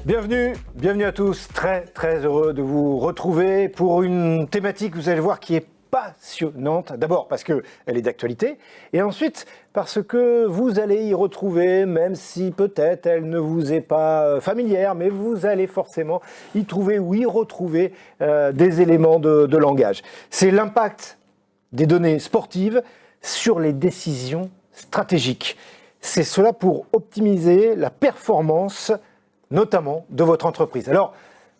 Bienvenue à tous, très heureux de vous retrouver pour une thématique, vous allez voir, qui est passionnante. D'abord parce qu'elle est d'actualité et ensuite parce que vous allez y retrouver, même si peut-être elle ne vous est pas familière, mais vous allez forcément y trouver ou y retrouver des éléments de langage. C'est l'impact des données sportives sur les décisions stratégiques. C'est cela pour optimiser la performance notamment de votre entreprise. Alors,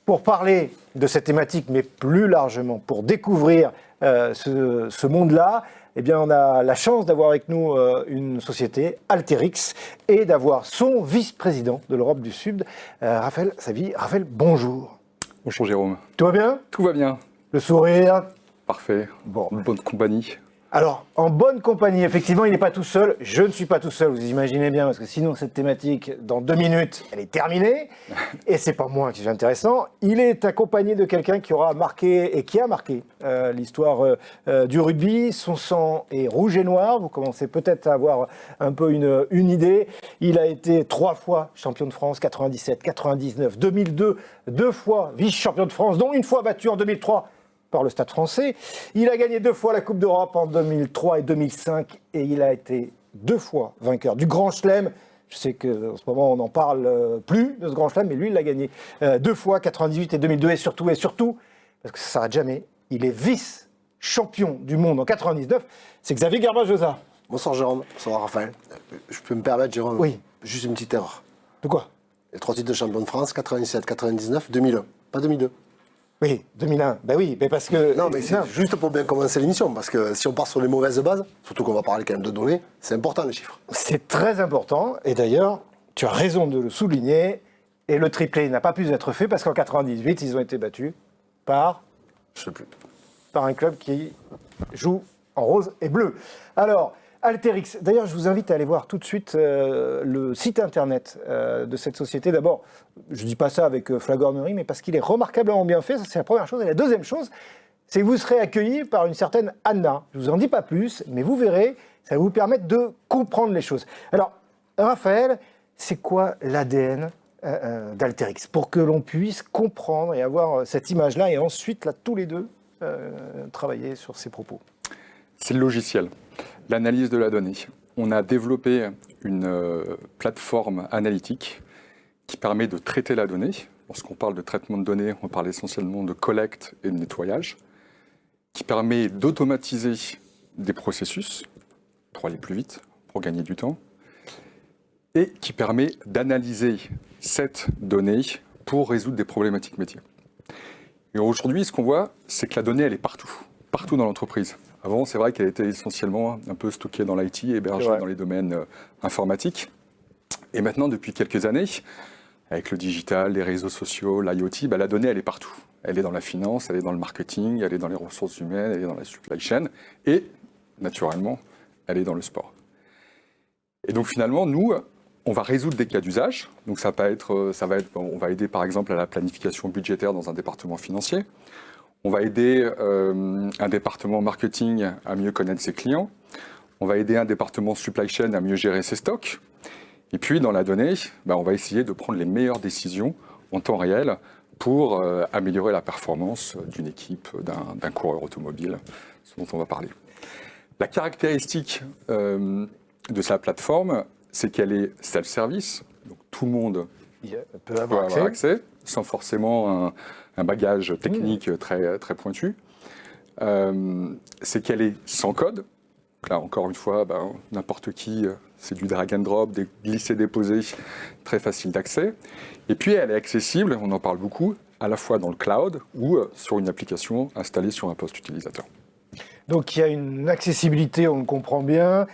pour parler de cette thématique, mais plus largement, pour découvrir ce monde-là, eh bien, on a la chance d'avoir avec nous une société, Alteryx, et d'avoir son vice-président de l'Europe du Sud, Raphaël Savy. Raphaël, bonjour. Bonjour Jérôme. Tout va bien ? Tout va bien. Le sourire ? Parfait. Bon. Une bonne compagnie. Alors, en bonne compagnie, effectivement, il n'est pas tout seul. Je ne suis pas tout seul, vous imaginez bien, parce que sinon, cette thématique, dans 2 minutes, elle est terminée. Et c'est pas moi qui suis intéressant. Il est accompagné de quelqu'un qui aura marqué, et qui a marqué, l'histoire du rugby. Son sang est rouge et noir. Vous commencez peut-être à avoir un peu une idée. Il a été 3 fois champion de France, 97, 99, 2002, 2 fois vice-champion de France, dont 1 fois battu en 2003. Par le Stade français. Il a gagné 2 fois la Coupe d'Europe en 2003 et 2005 et il a été 2 fois vainqueur du Grand Chelem. Je sais qu'en ce moment on n'en parle plus de ce Grand Chelem, mais lui il l'a gagné 2 fois, 98 et 2002 et surtout, parce que ça ne s'arrête jamais, il est vice-champion du monde en 99, c'est Xavier Garbajosa. Bonsoir Jérôme, bonsoir Raphaël. Je peux me permettre Jérôme? Oui. Juste une petite erreur. De quoi? Les 3 titres de champion de France, 97, 99, 2001, pas 2002. Oui, 2001, ben oui, mais parce que... Non, mais c'est juste pour bien commencer l'émission, parce que si on part sur les mauvaises bases, surtout qu'on va parler quand même de données, c'est important les chiffres. C'est très important, et d'ailleurs, tu as raison de le souligner, et le triplé n'a pas pu être fait, parce qu'en 98, ils ont été battus par... Je sais plus. Par un club qui joue en rose et bleu. Alors, Alteryx, d'ailleurs, je vous invite à aller voir tout de suite le site internet de cette société. D'abord, je ne dis pas ça avec flagornerie, mais parce qu'il est remarquablement bien fait, ça c'est la première chose. Et la deuxième chose, c'est que vous serez accueillis par une certaine Anna. Je ne vous en dis pas plus, mais vous verrez, ça va vous permettre de comprendre les choses. Alors, Raphaël, c'est quoi l'ADN d'Alteryx pour que l'on puisse comprendre et avoir cette image-là et ensuite, là, tous les deux, travailler sur ces propos? C'est le logiciel, l'analyse de la donnée. On a développé une plateforme analytique qui permet de traiter la donnée. Lorsqu'on parle de traitement de données, on parle essentiellement de collecte et de nettoyage, qui permet d'automatiser des processus pour aller plus vite, pour gagner du temps, et qui permet d'analyser cette donnée pour résoudre des problématiques métiers. Et aujourd'hui, ce qu'on voit, c'est que la donnée, elle est partout dans l'entreprise. Avant, c'est vrai qu'elle était essentiellement un peu stockée dans l'IT, hébergée dans les domaines informatiques. Et maintenant, depuis quelques années, avec le digital, les réseaux sociaux, l'IoT, la donnée, elle est partout. Elle est dans la finance, elle est dans le marketing, elle est dans les ressources humaines, elle est dans la supply chain, et naturellement, elle est dans le sport. Et donc finalement, nous, on va résoudre des cas d'usage. Donc on va aider par exemple à la planification budgétaire dans un département financier. On va aider un département marketing à mieux connaître ses clients. On va aider un département supply chain à mieux gérer ses stocks. Et puis, dans la donnée, on va essayer de prendre les meilleures décisions en temps réel pour améliorer la performance d'une équipe, d'un coureur automobile, ce dont on va parler. La caractéristique de sa plateforme, c'est qu'elle est self-service, donc tout le monde peut avoir accès, sans forcément un bagage technique très, très pointu. C'est qu'elle est sans code. Donc là, encore une fois, n'importe qui, c'est du drag and drop, des glisser-déposer, très facile d'accès. Et puis, elle est accessible, on en parle beaucoup, à la fois dans le cloud ou sur une application installée sur un poste utilisateur. Donc, il y a une accessibilité, on le comprend bien,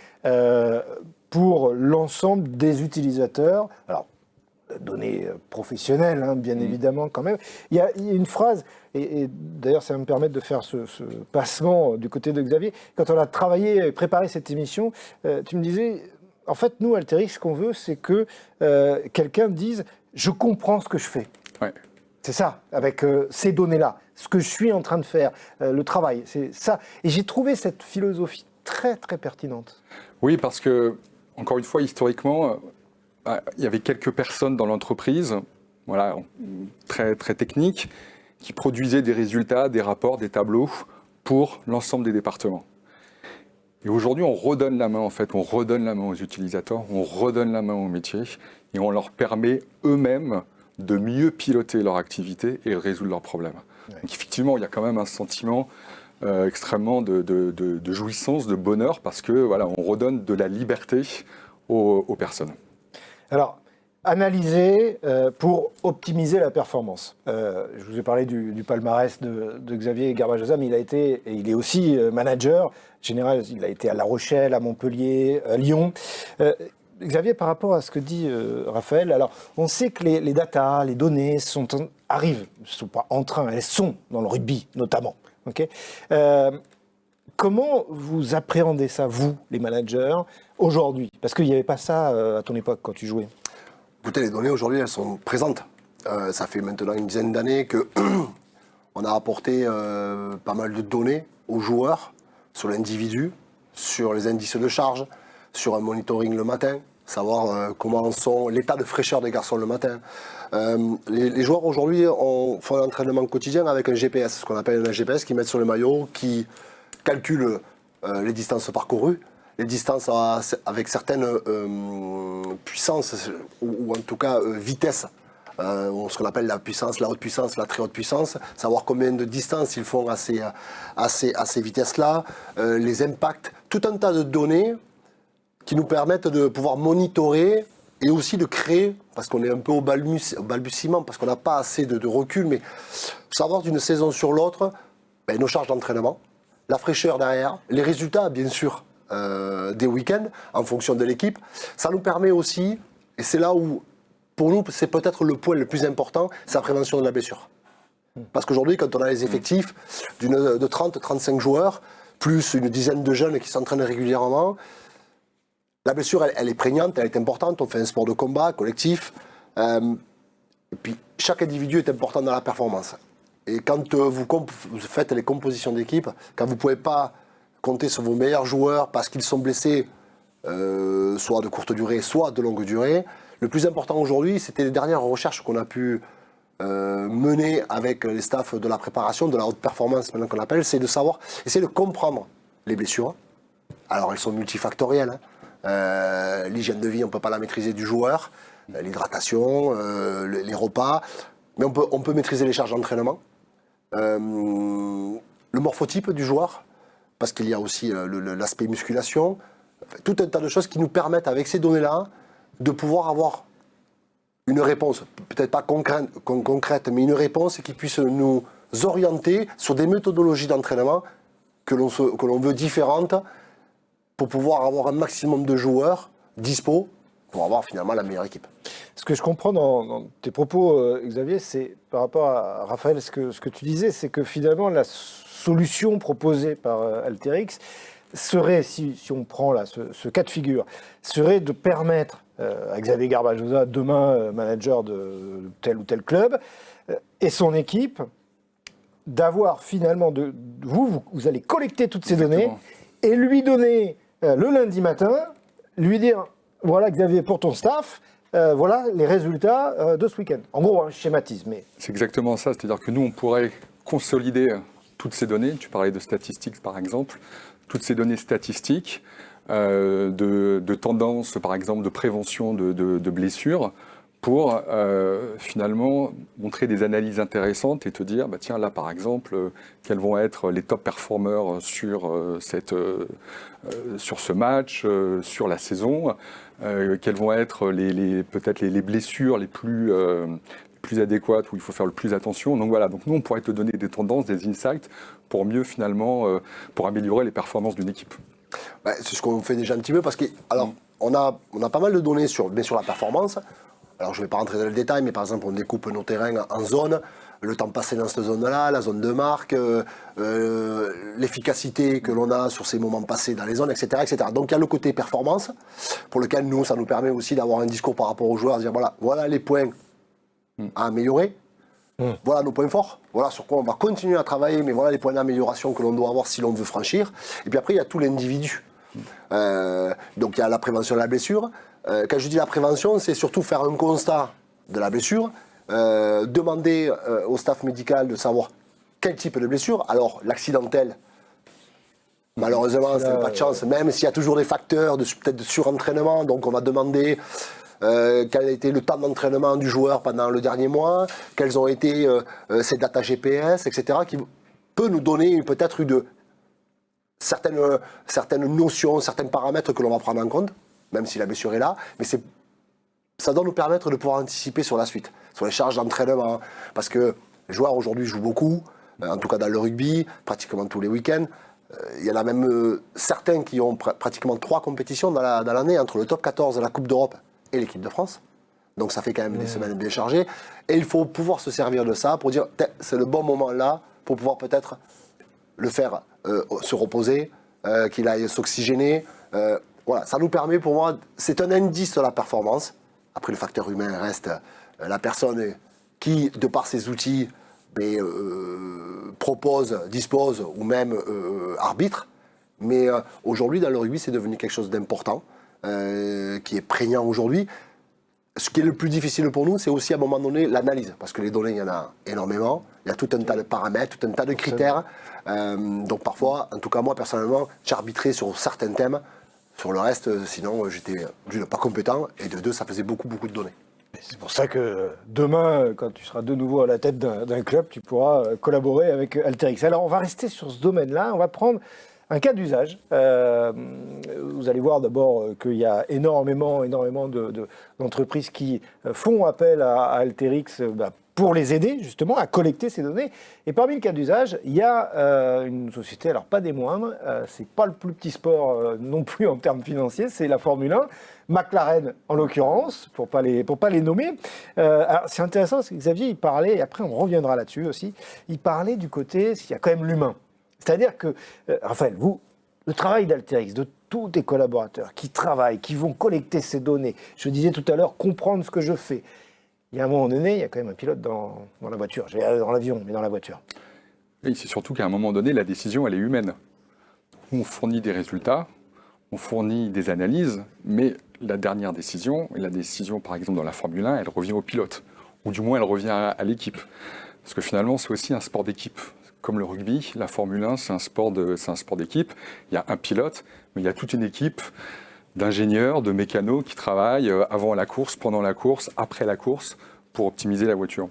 pour l'ensemble des utilisateurs. Alors, données professionnelles, bien évidemment, quand même. Il y a une phrase, et d'ailleurs, ça va me permettre de faire ce passement du côté de Xavier. Quand on a travaillé et préparé cette émission, tu me disais, en fait, nous, Alteryx, ce qu'on veut, c'est que quelqu'un dise « je comprends ce que je fais ouais. ». C'est ça, avec ces données-là, ce que je suis en train de faire, le travail, c'est ça. Et j'ai trouvé cette philosophie très, très pertinente. Oui, parce que, encore une fois, historiquement, il y avait quelques personnes dans l'entreprise voilà, très, très technique, qui produisait des résultats, des rapports, des tableaux pour l'ensemble des départements. Et aujourd'hui, on redonne la main, en fait, on redonne la main aux utilisateurs, on redonne la main aux métiers, et on leur permet eux-mêmes de mieux piloter leur activité et résoudre leurs problèmes. Ouais. Donc effectivement, il y a quand même un sentiment extrêmement de jouissance, de bonheur, parce que voilà, on redonne de la liberté aux personnes. Alors, analyser pour optimiser la performance. Je vous ai parlé du palmarès de Xavier Garbajosa, mais il est aussi manager général. Il a été à La Rochelle, à Montpellier, à Lyon. Xavier, par rapport à ce que dit Raphaël, alors on sait que les datas, les données arrivent, elles ne sont pas en train, elles sont dans le rugby notamment. Okay, comment vous appréhendez ça, vous, les managers, aujourd'hui? Parce qu'il n'y avait pas ça à ton époque quand tu jouais. Écoutez, les données aujourd'hui, elles sont présentes. Ça fait maintenant une dizaine d'années qu'on a apporté pas mal de données aux joueurs sur l'individu, sur les indices de charge, sur un monitoring le matin, savoir comment sont l'état de fraîcheur des garçons le matin. Les joueurs aujourd'hui font un entraînement quotidien avec un GPS, ce qu'on appelle un GPS qu'ils mettent sur le maillot, qui calcule les distances parcourues, les distances avec certaines puissances, ou en tout cas vitesses, ce qu'on appelle la puissance, la haute puissance, la très haute puissance, savoir combien de distance ils font à ces vitesses-là, les impacts, tout un tas de données qui nous permettent de pouvoir monitorer et aussi de créer, parce qu'on est un peu au balbutiement, parce qu'on n'a pas assez de recul, mais savoir d'une saison sur l'autre, nos charges d'entraînement, la fraîcheur derrière, les résultats bien sûr des week-ends en fonction de l'équipe. Ça nous permet aussi, et c'est là où pour nous c'est peut-être le point le plus important, c'est la prévention de la blessure. Parce qu'aujourd'hui quand on a les effectifs de 30-35 joueurs, plus une dizaine de jeunes qui s'entraînent régulièrement, la blessure, elle est prégnante, elle est importante. On fait un sport de combat collectif. Et puis, chaque individu est important dans la performance. Et quand vous faites les compositions d'équipe, quand vous ne pouvez pas compter sur vos meilleurs joueurs parce qu'ils sont blessés, soit de courte durée, soit de longue durée, le plus important aujourd'hui, c'était les dernières recherches qu'on a pu mener avec les staffs de la préparation, de la haute performance, maintenant qu'on appelle, c'est de savoir, essayer de comprendre les blessures. Alors, elles sont multifactorielles, hein. L'hygiène de vie, on ne peut pas la maîtriser du joueur, l'hydratation, les repas, mais on peut maîtriser les charges d'entraînement, le morphotype du joueur, parce qu'il y a aussi l'aspect musculation, tout un tas de choses qui nous permettent, avec ces données-là, de pouvoir avoir une réponse, peut-être pas concrète, mais une réponse qui puisse nous orienter sur des méthodologies d'entraînement que l'on veut différentes, pour pouvoir avoir un maximum de joueurs dispo pour avoir finalement la meilleure équipe. Ce que je comprends dans tes propos, Xavier, c'est par rapport à Raphaël, ce que tu disais, c'est que finalement la solution proposée par Alteryx serait, si on prend là ce cas de figure, serait de permettre à Xavier Garbajosa, demain manager de tel ou tel club, et son équipe, d'avoir finalement, vous allez collecter toutes ces données et lui donner le lundi matin, lui dire, voilà Xavier, pour ton staff, voilà les résultats de ce week-end. En gros, je schématise. Mais... C'est exactement ça, c'est-à-dire que nous, on pourrait consolider toutes ces données, tu parlais de statistiques par exemple, toutes ces données statistiques, de tendances par exemple de prévention de blessures, pour finalement montrer des analyses intéressantes et te dire, bah, tiens, là par exemple, quels vont être les top performers sur ce match, sur la saison, quelles vont être peut-être les blessures les plus adéquates, où il faut faire le plus attention. Donc voilà, donc nous on pourrait te donner des tendances, des insights, pour mieux finalement, pour améliorer les performances d'une équipe. Ouais, c'est ce qu'on fait déjà un petit peu, parce que, alors, on a pas mal de données sur la performance. Alors, je ne vais pas rentrer dans le détail, mais par exemple, on découpe nos terrains en zones, le temps passé dans cette zone-là, la zone de marque, l'efficacité que l'on a sur ces moments passés dans les zones, etc., etc. Donc, il y a le côté performance, pour lequel nous, ça nous permet aussi d'avoir un discours par rapport aux joueurs, de dire voilà les points à améliorer, voilà nos points forts, voilà sur quoi on va continuer à travailler, mais voilà les points d'amélioration que l'on doit avoir si l'on veut franchir. Et puis après, il y a tout l'individu. Donc, il y a la prévention de la blessure. Quand je dis la prévention, c'est surtout faire un constat de la blessure, demander au staff médical de savoir quel type de blessure. Alors, l'accidentel, malheureusement, ça n'a pas de chance, même s'il y a toujours des facteurs peut-être de surentraînement. Donc, on va demander quel a été le temps d'entraînement du joueur pendant le dernier mois, quelles ont été ses datas GPS, etc., qui peut nous donner peut-être certaines notions, certains paramètres que l'on va prendre en compte, même si la blessure est là, mais ça doit nous permettre de pouvoir anticiper sur la suite, sur les charges d'entraînement, parce que les joueurs aujourd'hui jouent beaucoup, en tout cas dans le rugby, pratiquement tous les week-ends. Il y en a même certains qui ont pratiquement 3 compétitions dans l'année, entre le top 14, la Coupe d'Europe et l'équipe de France. Donc ça fait quand même des semaines bien chargées. Et il faut pouvoir se servir de ça pour dire, c'est le bon moment là, pour pouvoir peut-être le faire se reposer, qu'il aille s'oxygéner. Voilà, ça nous permet, pour moi, c'est un indice de la performance. Après, le facteur humain reste la personne qui, de par ses outils, propose, dispose ou même arbitre. Mais aujourd'hui, dans le rugby, c'est devenu quelque chose d'important, qui est prégnant aujourd'hui. Ce qui est le plus difficile pour nous, c'est aussi à un moment donné l'analyse, parce que les données, il y en a énormément. Il y a tout un tas de paramètres, tout un tas de critères. Donc parfois, en tout cas moi personnellement, j'arbitrais sur certains thèmes. Sur le reste, sinon, j'étais d'une pas compétent, et de deux, ça faisait beaucoup de données. C'est pour ça que demain, quand tu seras de nouveau à la tête d'un club, tu pourras collaborer avec Alteryx. Alors, on va rester sur ce domaine-là. On va prendre un cas d'usage. Vous allez voir d'abord qu'il y a énormément d'entreprises qui font appel à Alteryx pour les aider justement à collecter ces données. Et parmi le cas d'usage, il y a une société, alors pas des moindres, c'est pas le plus petit sport non plus en termes financiers, c'est la Formule 1, McLaren en l'occurrence, pour pas les nommer. Alors c'est intéressant parce que Xavier, il parlait, et après on reviendra là-dessus aussi, il parlait du côté, il y a quand même l'humain. C'est-à-dire que, Raphaël, vous, le travail d'Alterix, de tous tes collaborateurs qui travaillent, qui vont collecter ces données, je disais tout à l'heure, comprendre ce que je fais. Il y a un moment donné, il y a quand même un pilote dans la voiture, dans l'avion, mais dans la voiture. Oui, c'est surtout qu'à un moment donné, la décision, elle est humaine. On fournit des résultats, on fournit des analyses, mais la dernière décision, et la décision par exemple dans la Formule 1, elle revient au pilote, ou du moins elle revient à l'équipe. Parce que finalement, c'est aussi un sport d'équipe. Comme le rugby, la Formule 1, c'est un sport d'équipe. Il y a un pilote, mais il y a toute une équipe d'ingénieurs, de mécanos qui travaillent avant la course, pendant la course, après la course, pour optimiser la voiture.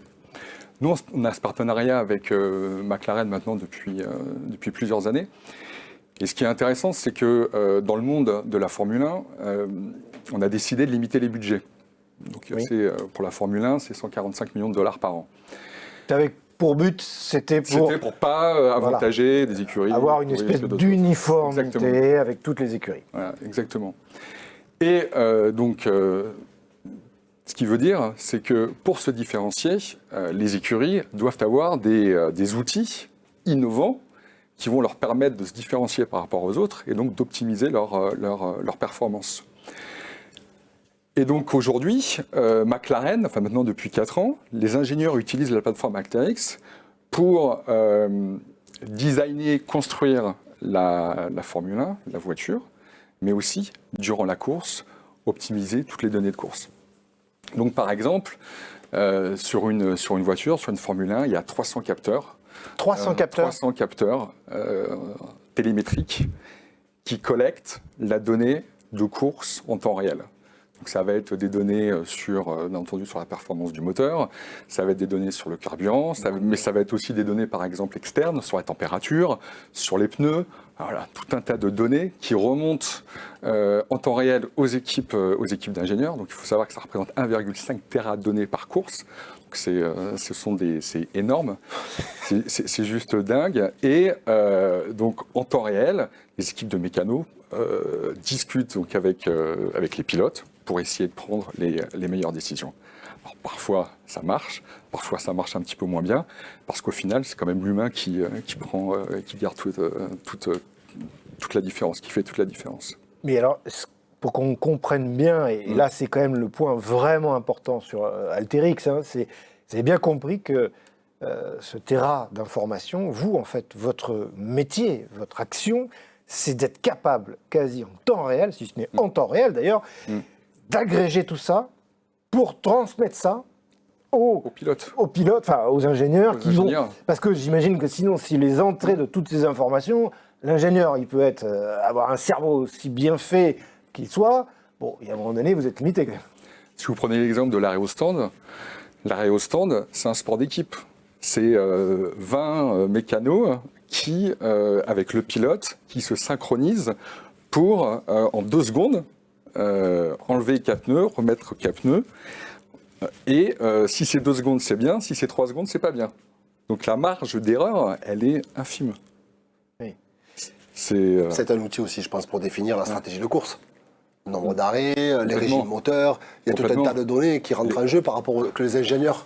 Nous, on a ce partenariat avec McLaren maintenant depuis plusieurs années. Et ce qui est intéressant, c'est que dans le monde de la Formule 1, on a décidé de limiter les budgets. Donc, oui. Pour la Formule 1, c'est 145 millions de dollars par an. Pour but, c'était pour pas avantager des écuries. Avoir une espèce d'uniformité avec toutes les écuries. Voilà, exactement. Et ce qui veut dire, c'est que pour se différencier, les écuries doivent avoir des outils innovants qui vont leur permettre de se différencier par rapport aux autres et donc d'optimiser leur performance. Et donc aujourd'hui, McLaren, enfin maintenant depuis 4 ans, les ingénieurs utilisent la plateforme Alteryx pour designer, construire la Formule 1, la voiture, mais aussi, durant la course, optimiser toutes les données de course. Donc par exemple, sur une voiture, sur une Formule 1, il y a 300 capteurs. 300 capteurs 300 capteurs télémétriques qui collectent la donnée de course en temps réel. Donc ça va être des données bien entendu sur la performance du moteur, ça va être des données sur le carburant, mais ça va être aussi des données par exemple externes sur la température, sur les pneus, voilà, tout un tas de données qui remontent en temps réel aux équipes d'ingénieurs. Donc il faut savoir que ça représente 1,5 Tera de données par course. Donc c'est énorme, c'est juste dingue. Et donc en temps réel, les équipes de mécanos discutent donc avec les pilotes pour essayer de prendre les meilleures décisions. Alors, parfois ça marche un petit peu moins bien, parce qu'au final c'est quand même l'humain qui garde toute la différence, qui fait toute la différence. Mais alors, pour qu'on comprenne bien, et là c'est quand même le point vraiment important sur Alteryx, vous avez bien compris que ce terrain d'information, vous en fait, votre métier, votre action, c'est d'être capable, quasi en temps réel, si ce n'est en temps réel d'ailleurs, d'agréger tout ça pour transmettre ça aux pilotes. Aux pilotes, enfin aux ingénieurs qui vont. ingénieurs. Parce que j'imagine que sinon, si les entrées de toutes ces informations, l'ingénieur, il peut avoir un cerveau aussi bien fait qu'il soit. Bon, il y a un moment donné, vous êtes limité quand même. Si vous prenez l'exemple de l'arrêt au stand, c'est un sport d'équipe. C'est 20 mécanos qui, avec le pilote, qui se synchronisent pour, en 2 secondes, enlever 4 pneus, remettre 4 pneus. Et si c'est 2 secondes, c'est bien. Si c'est 3 secondes, c'est pas bien. Donc la marge d'erreur, elle est infime. Oui. C'est un outil aussi, je pense, pour définir la stratégie de course. Le nombre d'arrêts, les régimes moteurs, il y a tout un tas de données qui rentrent en jeu par rapport que les ingénieurs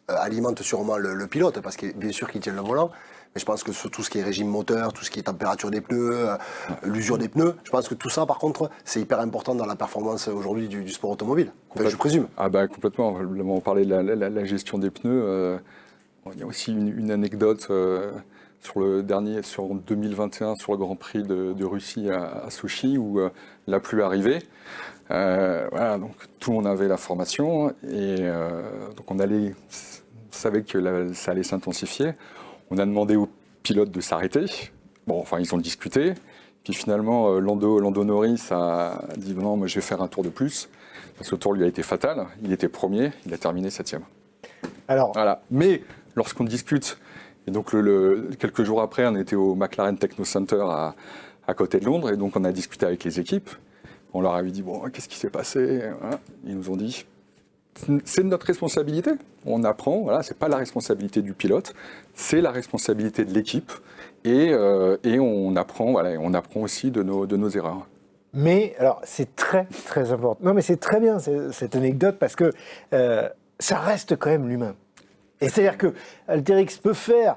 alimentent sûrement le pilote, parce que bien sûr qu'ils tiennent le volant, mais je pense que sur tout ce qui est régime moteur, tout ce qui est température des pneus, l'usure des pneus, je pense que tout ça, par contre, c'est hyper important dans la performance aujourd'hui du sport automobile. Enfin, je présume. Ah bah complètement. On parlait de la gestion des pneus. Il y a aussi une anecdote sur 2021, sur le Grand Prix de Russie à Sochi, où la pluie arrivait. Voilà, donc tout le monde avait la formation et donc on savait que ça allait s'intensifier. On a demandé aux pilotes de s'arrêter. Bon, enfin, ils ont discuté. Puis finalement, Lando Norris a dit non, moi je vais faire un tour de plus. Parce que le tour lui a été fatal. Il était premier, il a terminé 7e. Alors, voilà. Mais lorsqu'on discute, et donc quelques jours après, on était au McLaren Techno Center à côté de Londres, et donc on a discuté avec les équipes. On leur avait dit, bon, qu'est-ce qui s'est passé? Voilà. Ils nous ont dit, c'est de notre responsabilité. On apprend, voilà, c'est pas la responsabilité du pilote, c'est la responsabilité de l'équipe. Et on apprend, voilà, on apprend aussi de nos erreurs. Mais, alors, c'est très, très important. Non, mais c'est très bien, cette anecdote, parce que ça reste quand même l'humain. Et c'est-à-dire que Alteryx peut faire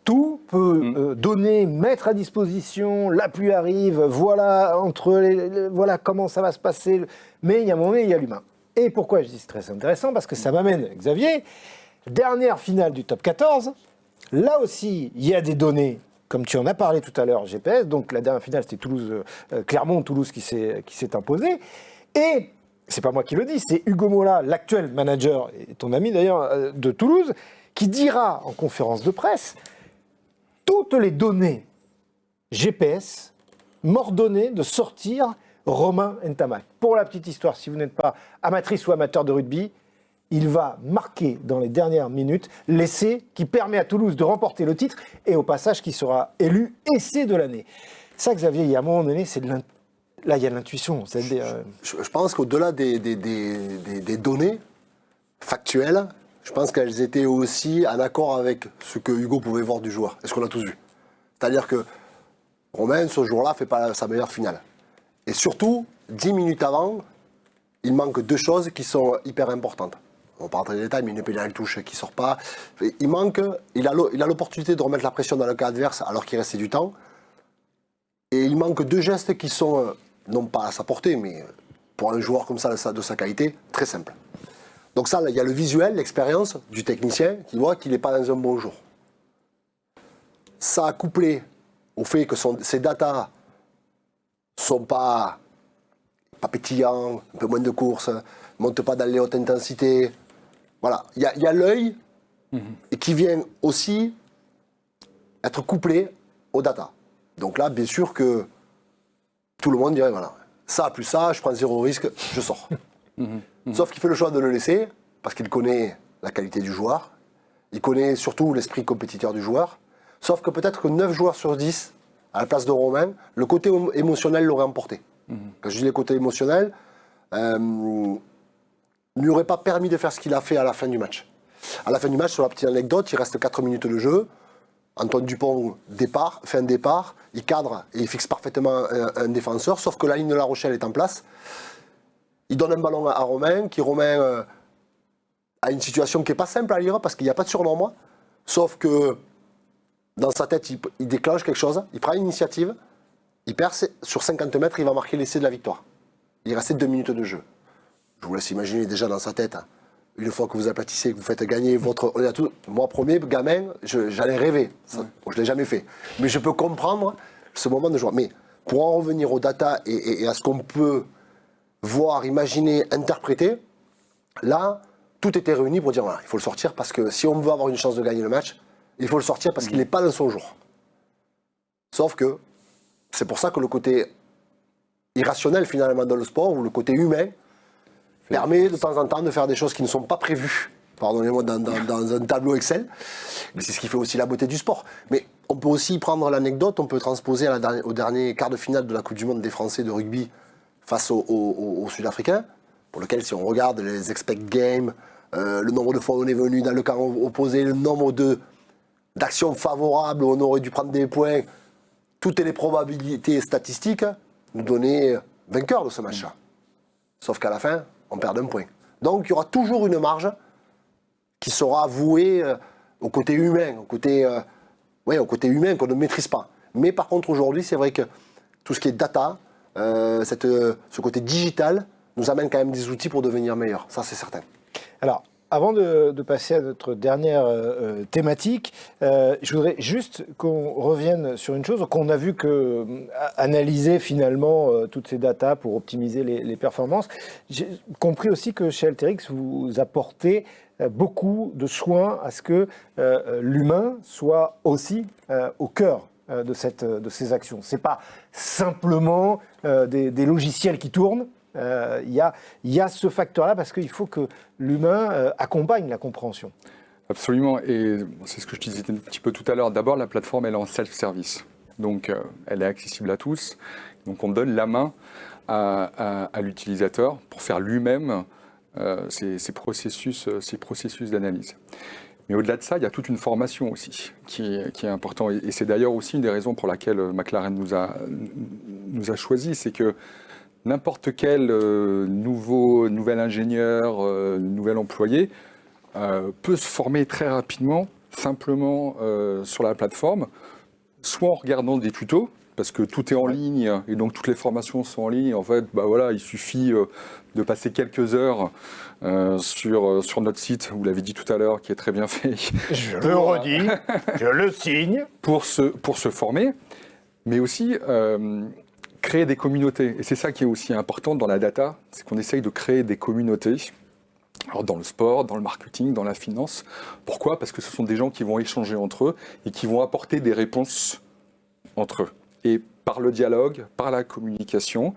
tout, peut donner, mettre à disposition, la pluie arrive, voilà, voilà comment ça va se passer. Mais il y a un moment donné, il y a l'humain. Et pourquoi je dis c'est très intéressant? Parce que ça m'amène, Xavier, dernière finale du top 14. Là aussi, il y a des données, comme tu en as parlé tout à l'heure, GPS. Donc la dernière finale, c'était Clermont-Toulouse qui s'est imposé. Et c'est pas moi qui le dis, c'est Hugo Mola, l'actuel manager, et ton ami d'ailleurs, de Toulouse, qui dira en conférence de presse toutes les données GPS m'ordonnaient de sortir Romain Ntamak. Pour la petite histoire, si vous n'êtes pas amatrice ou amateur de rugby, il va marquer dans les dernières minutes l'essai qui permet à Toulouse de remporter le titre et au passage qui sera élu essai de l'année. Ça, Xavier, il y a un moment donné, là, il y a l'intuition. Je pense qu'au-delà des données factuelles, je pense qu'elles étaient aussi en accord avec ce que Hugo pouvait voir du joueur. Est-ce qu'on l'a tous vu? C'est-à-dire que Romain, ce jour-là, fait pas sa meilleure finale. Et surtout, 10 minutes avant, il manque 2 choses qui sont hyper importantes. On va pas rentrer dans les détails, mais une pénale touche qui ne sort pas. Il a l'opportunité de remettre la pression dans le cas adverse alors qu'il restait du temps. Et il manque 2 gestes qui sont, non pas à sa portée, mais pour un joueur comme ça, de sa qualité, très simples. Donc ça, il y a le visuel, l'expérience du technicien qui voit qu'il n'est pas dans un bon jour. Ça a couplé au fait que ses datas sont pas pétillants, un peu moins de courses, ne montent pas dans les hautes intensités. Voilà, il y a l'œil et qui vient aussi être couplé aux datas. Donc là, bien sûr que tout le monde dirait, voilà, ça plus ça, je prends 0 risque, je sors. Sauf qu'il fait le choix de le laisser, parce qu'il connaît la qualité du joueur, il connaît surtout l'esprit compétiteur du joueur, sauf que peut-être que 9 joueurs sur 10, à la place de Romain, le côté émotionnel l'aurait emporté. Quand je dis le côté émotionnel, ne lui aurait pas permis de faire ce qu'il a fait à la fin du match. À la fin du match, sur la petite anecdote, il reste 4 minutes de jeu, Antoine Dupont fait un départ, il cadre et il fixe parfaitement un défenseur, sauf que la ligne de La Rochelle est en place. Il donne un ballon à Romain, Romain a une situation qui n'est pas simple à lire parce qu'il n'y a pas de surnombre, sauf que dans sa tête, il déclenche quelque chose, il prend l'initiative, il perce sur 50 mètres, il va marquer l'essai de la victoire. Il restait 2 minutes de jeu. Je vous laisse imaginer déjà dans sa tête, une fois que vous aplatissez, que vous faites gagner votre... Moi, premier gamin, j'allais rêver. Ça, bon, je ne l'ai jamais fait. Mais je peux comprendre ce moment de joie. Mais pour en revenir aux data et à ce qu'on peut voir, imaginer, interpréter, là, tout était réuni pour dire voilà, il faut le sortir parce que si on veut avoir une chance de gagner le match, il faut le sortir parce qu'il n'est pas dans son jour. Sauf que c'est pour ça que le côté irrationnel finalement dans le sport, ou le côté humain, permet de temps en temps de faire des choses qui ne sont pas prévues, pardonnez-moi, dans un tableau Excel. Mais c'est ce qui fait aussi la beauté du sport. Mais on peut aussi prendre l'anecdote, on peut transposer au dernier quart de finale de la Coupe du Monde des Français de rugby face aux Sud-Africains, pour lequel, si on regarde les expect games, le nombre de fois où on est venu dans le camp opposé, le nombre d'actions favorables où on aurait dû prendre des points, toutes les probabilités statistiques nous donnaient vainqueur de ce match-là. Sauf qu'à la fin, on perd un point. Donc il y aura toujours une marge qui sera vouée au côté humain, au côté humain qu'on ne maîtrise pas. Mais par contre, aujourd'hui, c'est vrai que tout ce qui est data, ce côté digital, nous amène quand même des outils pour devenir meilleurs. Ça, c'est certain. Alors, avant de passer à notre dernière thématique, je voudrais juste qu'on revienne sur une chose. Qu'on a vu que analyser finalement toutes ces datas pour optimiser les performances. J'ai compris aussi que chez Alteryx, vous apportez beaucoup de soins à ce que l'humain soit aussi au cœur de ces actions. C'est pas simplement des logiciels qui tournent. Il y a ce facteur-là parce qu'il faut que l'humain accompagne la compréhension. Absolument, et c'est ce que je disais un petit peu tout à l'heure. D'abord, la plateforme, elle est en self-service, donc elle est accessible à tous. Donc on donne la main à l'utilisateur pour faire lui-même ces processus d'analyse. Mais au-delà de ça, il y a toute une formation aussi qui est importante. Et c'est d'ailleurs aussi une des raisons pour laquelle McLaren nous a choisis, c'est que n'importe quel nouvel ingénieur, nouvel employé peut se former très rapidement, simplement sur la plateforme, soit en regardant des tutos, parce que tout est en ligne et donc toutes les formations sont en ligne. En fait, il suffit de passer quelques heures sur notre site, vous l'avez dit tout à l'heure, qui est très bien fait. Je le redis, je le signe. Pour se former, mais aussi créer des communautés. Et c'est ça qui est aussi important dans la data, c'est qu'on essaye de créer des communautés. Alors dans le sport, dans le marketing, dans la finance. Pourquoi ? Parce que ce sont des gens qui vont échanger entre eux et qui vont apporter des réponses entre eux. Et par le dialogue, par la communication,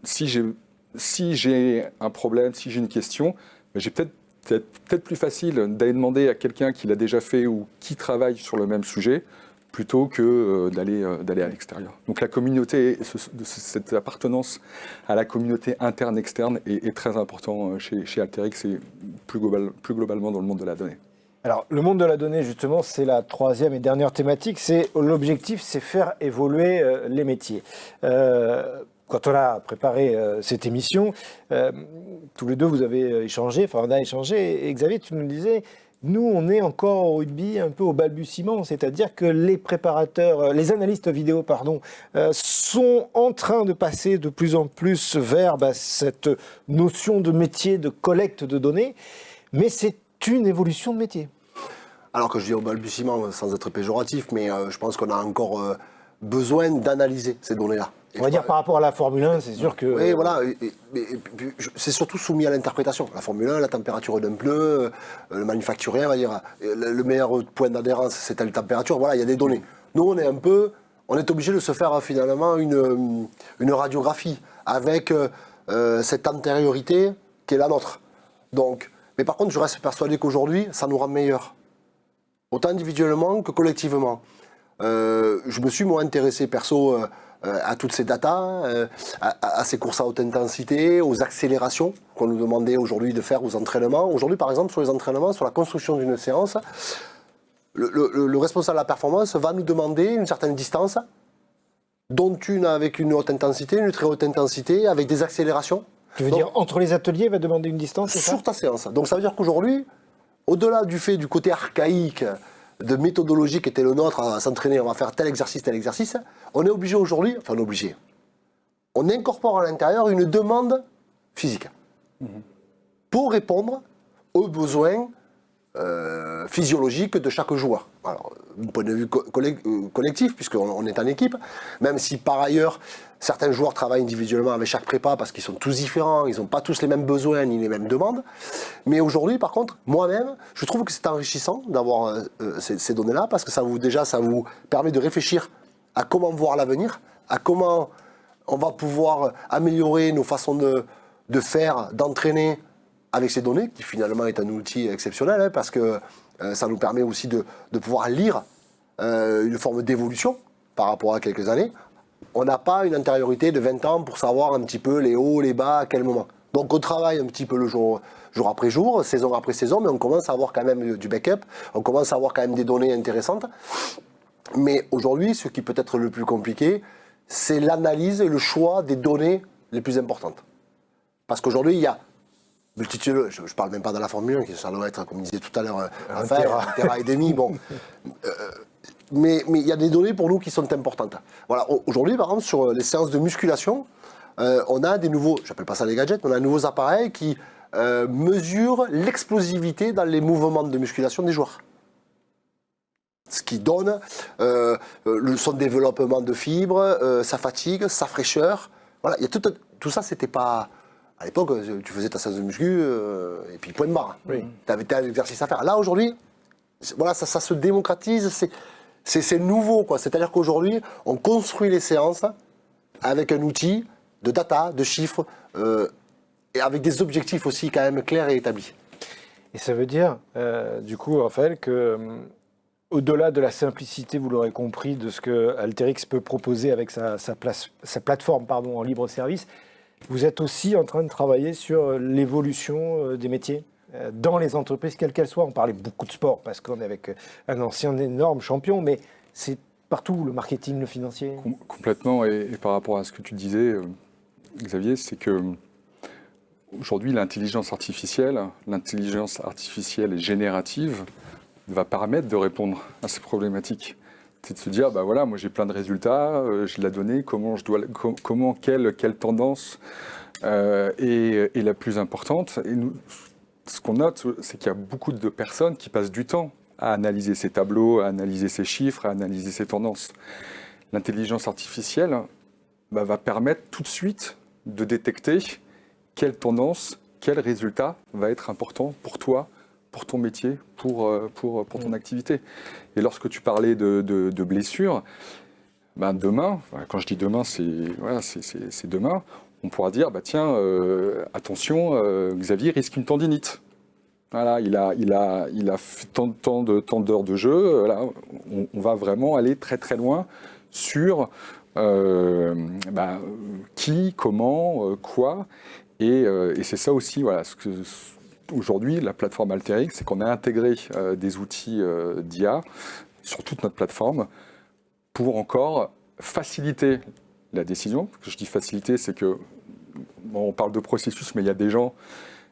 si j'ai un problème, si j'ai une question, j'ai peut-être plus facile d'aller demander à quelqu'un qui l'a déjà fait ou qui travaille sur le même sujet, plutôt que d'aller à l'extérieur. Donc la communauté, cette appartenance à la communauté interne-externe est très important chez Alteryx et plus globalement dans le monde de la donnée. Alors, le monde de la donnée, justement, c'est la troisième et dernière thématique. L'objectif, c'est faire évoluer les métiers. Quand on a préparé cette émission, tous les deux, vous avez échangé, on a échangé, et Xavier, tu nous disais, nous, on est encore au rugby un peu au balbutiement, c'est-à-dire que les analystes vidéo, sont en train de passer de plus en plus vers cette notion de métier de collecte de données, mais c'est une évolution de métier. Alors que je dis au balbutiement sans être péjoratif, mais je pense qu'on a encore besoin d'analyser ces données-là. On va dire par rapport à la Formule 1, c'est sûr que... Oui, voilà, c'est surtout soumis à l'interprétation. La Formule 1, la température d'un pneu, le manufacturier, on va dire, le meilleur point d'adhérence, c'est telle température, voilà, il y a des données. Nous, on est obligé de se faire finalement une radiographie avec cette antériorité qui est la nôtre. Donc, mais par contre, je reste persuadé qu'aujourd'hui, ça nous rend meilleurs. Autant individuellement que collectivement. Je me suis, moi, intéressé perso à toutes ces datas, à ces courses à haute intensité, aux accélérations qu'on nous demandait aujourd'hui de faire aux entraînements. Aujourd'hui, par exemple, sur les entraînements, sur la construction d'une séance, le responsable de la performance va nous demander une certaine distance, dont une avec une haute intensité, une très haute intensité, avec des accélérations. Tu veux dire, entre les ateliers, il va demander une distance, c'est ça ? Sur ta séance. Donc ça veut dire qu'aujourd'hui, au-delà du côté archaïque, de méthodologie qui était le nôtre, à s'entraîner, on va faire tel exercice, on est obligé aujourd'hui, on incorpore à l'intérieur une demande physique pour répondre aux besoins physiologique de chaque joueur. Alors, d'un point de vue collectif, puisqu'on est en équipe, même si par ailleurs, certains joueurs travaillent individuellement avec chaque prépa parce qu'ils sont tous différents, ils n'ont pas tous les mêmes besoins ni les mêmes demandes. Mais aujourd'hui, par contre, moi-même, je trouve que c'est enrichissant d'avoir ces données-là parce que ça vous permet de réfléchir à comment voir l'avenir, à comment on va pouvoir améliorer nos façons de faire, d'entraîner avec ces données, qui finalement est un outil exceptionnel, parce que ça nous permet aussi de pouvoir lire une forme d'évolution par rapport à quelques années. On n'a pas une antériorité de 20 ans pour savoir un petit peu les hauts, les bas, à quel moment. Donc on travaille un petit peu le jour après jour, saison après saison, mais on commence à avoir quand même du backup, on commence à avoir quand même des données intéressantes. Mais aujourd'hui, ce qui peut être le plus compliqué, c'est l'analyse et le choix des données les plus importantes. Parce qu'aujourd'hui, il y a multitude, je ne parle même pas de la Formule 1, qui ça doit être, comme je disais tout à l'heure, un téra et demi, bon. Mais il y a des données pour nous qui sont importantes. Voilà, aujourd'hui, par exemple, sur les séances de musculation, on a des nouveaux, j'appelle pas ça des gadgets, mais on a de nouveaux appareils qui mesurent l'explosivité dans les mouvements de musculation des joueurs. Ce qui donne son développement de fibres, sa fatigue, sa fraîcheur. Voilà, il y a tout ça, c'était pas... À l'époque, tu faisais ta séance de muscu et puis point de barre. Oui. Tu avais un exercice à faire. Là, aujourd'hui, voilà, ça se démocratise, c'est nouveau, quoi. C'est-à-dire qu'aujourd'hui, on construit les séances avec un outil de data, de chiffres, et avec des objectifs aussi quand même clairs et établis. Et ça veut dire, du coup, Raphaël, que au-delà de la simplicité, vous l'aurez compris, de ce que Alteryx peut proposer avec sa plateforme en libre service, vous êtes aussi en train de travailler sur l'évolution des métiers dans les entreprises, quelles qu'elles soient. On parlait beaucoup de sport parce qu'on est avec un ancien énorme champion, mais c'est partout, le marketing, le financier. Complètement, et par rapport à ce que tu disais, Xavier, c'est que aujourd'hui, l'intelligence artificielle et générative va permettre de répondre à ces problématiques. C'est de se dire, bah voilà, moi j'ai plein de résultats, j'ai de la donnée, quelle tendance est la plus importante. Et nous, ce qu'on note, c'est qu'il y a beaucoup de personnes qui passent du temps à analyser ces tableaux, à analyser ces chiffres, à analyser ces tendances. L'intelligence artificielle va permettre tout de suite de détecter quelle tendance, quel résultat va être important pour toi, pour ton métier, pour ton activité. Et lorsque tu parlais de blessures, demain, quand je dis demain, c'est demain, on pourra dire, tiens, attention, Xavier risque une tendinite. Voilà, il a fait tant d'heures de jeu, là, on va vraiment aller très très loin sur qui, comment, quoi, et c'est ça aussi, voilà, ce que... Aujourd'hui, la plateforme Alteryx, c'est qu'on a intégré des outils d'IA sur toute notre plateforme pour encore faciliter la décision. Quand je dis faciliter, c'est que, on parle de processus, mais il y a des gens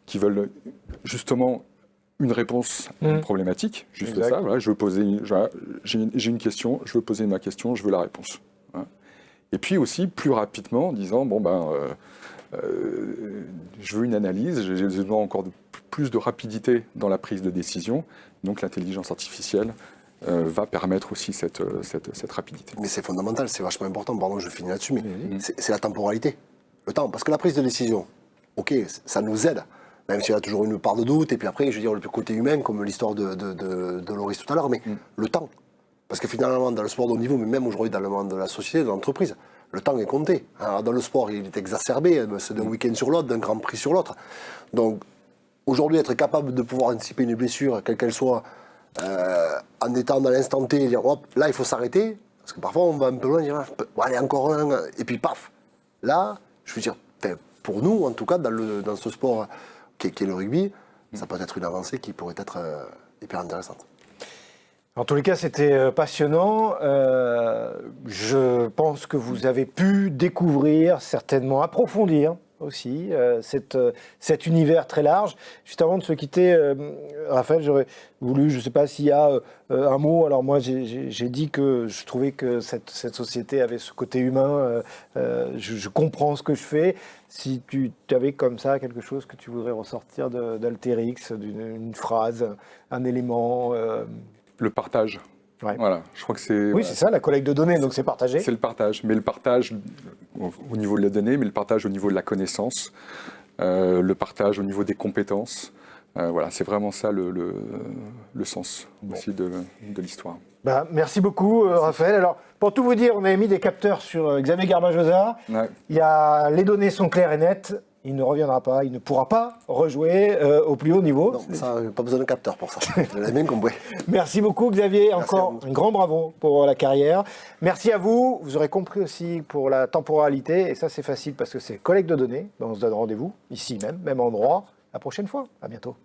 qui veulent justement une réponse à une problématique, juste exact. Ça. Voilà, j'ai une question, je veux poser ma question, je veux la réponse. Voilà. Et puis aussi, plus rapidement, en disant, je veux une analyse, j'ai besoin encore de plus de rapidité dans la prise de décision. Donc l'intelligence artificielle va permettre aussi cette rapidité. Mais c'est fondamental, c'est vachement important. Pardon, je finis là-dessus, mais c'est la temporalité, le temps. Parce que la prise de décision, ok, ça nous aide, même s'il y a toujours une part de doute. Et puis après, je veux dire, le côté humain, comme l'histoire de Loris tout à l'heure, mais le temps. Parce que finalement, dans le sport de haut niveau, mais même aujourd'hui dans le monde de la société, de l'entreprise, le temps est compté. Alors, dans le sport, il est exacerbé, c'est d'un week-end sur l'autre, d'un grand prix sur l'autre. Donc, aujourd'hui, être capable de pouvoir anticiper une blessure, quelle qu'elle soit, en étant dans l'instant T, et dire, hop, là, il faut s'arrêter, parce que parfois, on va un peu loin, dire, allez, encore un, et puis paf. Là, je veux dire, pour nous, en tout cas, dans ce sport qui est le rugby, ça peut être une avancée qui pourrait être hyper intéressante. En tous les cas, c'était passionnant. Je pense que vous avez pu découvrir, certainement approfondir, aussi, cet univers très large. Juste avant de se quitter, Raphaël, j'aurais voulu, je ne sais pas s'il y a un mot. Alors moi, j'ai dit que je trouvais que cette société avait ce côté humain. Je comprends ce que je fais. Si tu avais comme ça quelque chose que tu voudrais ressortir d'Alterix, une phrase, un élément. Le partage. Ouais. Voilà, je crois que c'est... Oui, c'est ça, la collecte de données, donc c'est partagé. C'est le partage, mais le partage au niveau de la donnée, mais le partage au niveau de la connaissance, le partage au niveau des compétences. Voilà, c'est vraiment ça le sens aussi de l'histoire. Bah, merci beaucoup, Raphaël. Alors, pour tout vous dire, on avait mis des capteurs sur Xavier Garbajosa. Ouais. Les données sont claires et nettes. Il ne reviendra pas, il ne pourra pas rejouer au plus haut niveau. Non, ça, pas besoin de capteur pour ça. Je l'ai bien compris. Merci beaucoup, Xavier. Merci Encore un grand bravo pour la carrière. Merci à vous. Vous aurez compris aussi pour la temporalité. Et ça, c'est facile parce que c'est collecte de données. Ben, on se donne rendez-vous ici même endroit, la prochaine fois. À bientôt.